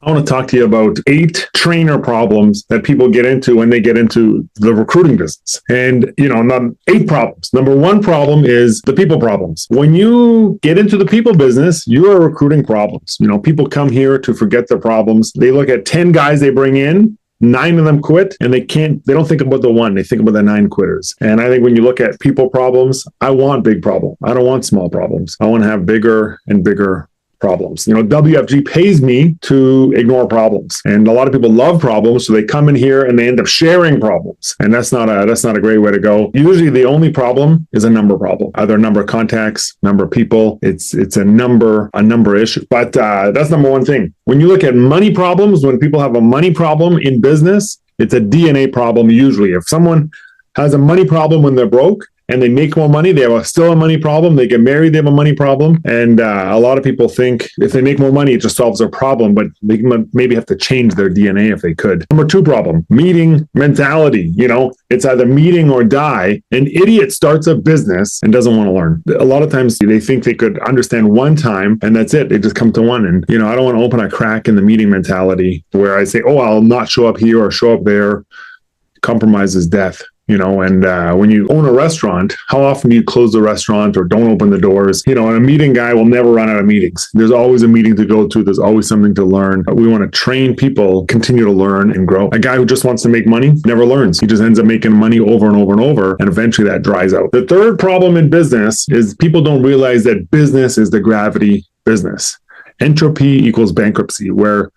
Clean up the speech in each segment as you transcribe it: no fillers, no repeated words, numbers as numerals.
I want to talk to you about 8 trainer problems that people get into when they get into the recruiting business. And, not 8 problems. Number 1 problem is the people problems. When you get into the people business, you are recruiting problems. People come here to forget their problems. They look at 10 guys they bring in, 9 of them quit, and they don't think about the one, they think about the 9 quitters. And I think when you look at people problems, I want big problems. I don't want small problems. I want to have bigger and bigger problems. WFG pays me to ignore problems. And a lot of people love problems, so they come in here and they end up sharing problems. And that's not a great way to go. Usually the only problem is a number problem. Either a number of contacts, number of people. It's a number issue. But that's number 1 thing. When you look at money problems, when people have a money problem in business, it's a DNA problem usually. If someone has a money problem when they're broke, and they make more money, they have still a money problem. They get married, they have a money problem. And a lot of people think if they make more money, it just solves their problem, but they maybe have to change their DNA if they could. Number 2 problem, meeting mentality. It's either meeting or die. An idiot starts a business and doesn't want to learn. A lot of times they think they could understand one time and that's it. They just come to one. And, I don't want to open a crack in the meeting mentality where I say, I'll not show up here or show up there. Compromise is death. And when you own a restaurant, how often do you close the restaurant or don't open the doors? And a meeting guy will never run out of meetings. There's always a meeting to go to. There's always something to learn. We want to train people, continue to learn and grow. A guy who just wants to make money never learns. He just ends up making money over and over and over. And eventually that dries out. The third problem in business is people don't realize that business is the gravity business. Entropy equals bankruptcy, where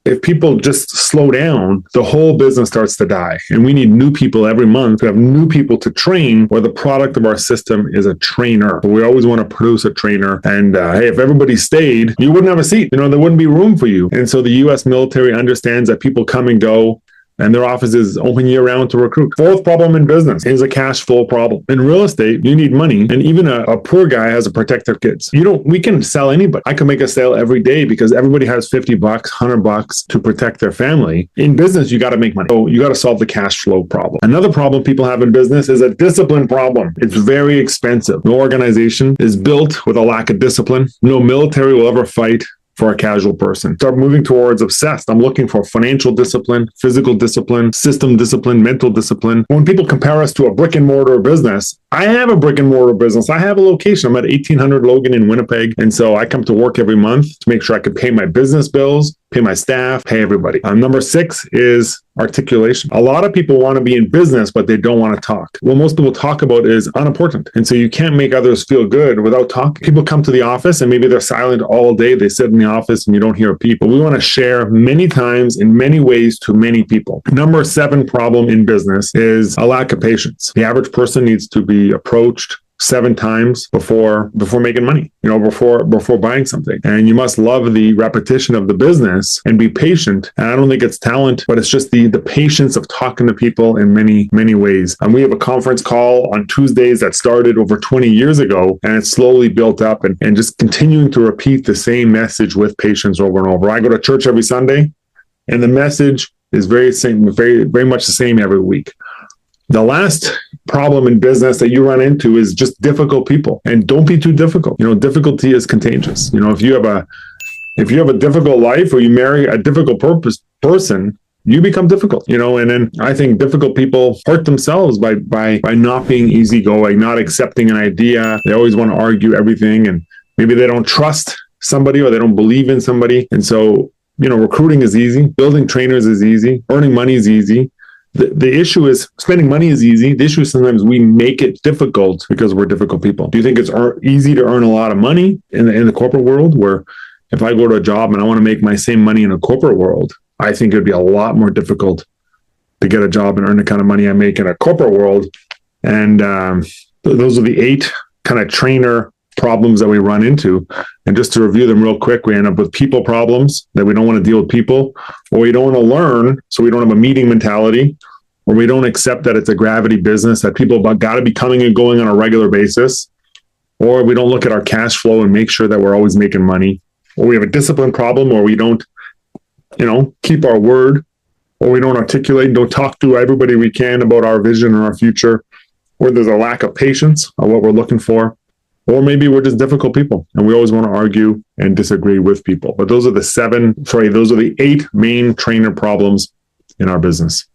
if people just slow down, the whole business starts to die. And we need new people every month to have new people to train, where the product of our system is a trainer. But we always want to produce a trainer. And hey, if everybody stayed, you wouldn't have a seat. There wouldn't be room for you. And so the U.S. military understands that people come and go, and their office is open year-round to recruit. 4th problem in business is a cash flow problem. In real estate, you need money, and even a poor guy has to protect their kids. We can sell anybody. I can make a sale every day because everybody has $50, $100 to protect their family. In business, you got to make money. So you got to solve the cash flow problem. Another problem people have in business is a discipline problem. It's very expensive. No organization is built with a lack of discipline. No military will ever fight for a casual person. Start moving towards obsessed. I'm looking for financial discipline, physical discipline, system discipline, mental discipline. When people compare us to a brick and mortar business, I have a brick and mortar business. I have a location. I'm at 1800 Logan in Winnipeg. And so I come to work every month to make sure I can pay my business bills, pay my staff, pay everybody. Number 6 is articulation. A lot of people want to be in business, but they don't want to talk. What most people talk about is unimportant. And so you can't make others feel good without talking. People come to the office and maybe they're silent all day. They sit in the office and you don't hear people. We want to share many times in many ways to many people. Number 7 problem in business is a lack of patience. The average person needs to be approached 7 times before making money, before buying something. And you must love the repetition of the business and be patient. And I don't think it's talent, but it's just the patience of talking to people in many, many ways. And we have a conference call on Tuesdays that started over 20 years ago, and it's slowly built up and just continuing to repeat the same message with patience over and over. I go to church every Sunday, and the message is very much the same every week. The last problem in business that you run into is just difficult people, and don't be too difficult. Difficulty is contagious. If you have a difficult life or you marry a difficult person, you become difficult, and then I think difficult people hurt themselves by not being easygoing, not accepting an idea. They always want to argue everything, and maybe they don't trust somebody or they don't believe in somebody. And so, recruiting is easy. Building trainers is easy. Earning money is easy. The issue is spending money is easy. The issue is sometimes we make it difficult because we're difficult people. Do you think it's easy to earn a lot of money in the corporate world, where if I go to a job and I want to make my same money in a corporate world, I think it'd be a lot more difficult to get a job and earn the kind of money I make in a corporate world. And those are the 8 kind of trainer problems that we run into. And just to review them real quick, we end up with people problems, that we don't want to deal with people, or we don't want to learn, so we don't have a meeting mentality, or we don't accept that it's a gravity business, that people got to be coming and going on a regular basis, or we don't look at our cash flow and make sure that we're always making money, or we have a discipline problem, or we don't, keep our word, or we don't articulate, don't talk to everybody we can about our vision or our future, or there's a lack of patience of what we're looking for. Or maybe we're just difficult people and we always want to argue and disagree with people. But those are the 8 main trainer problems in our business.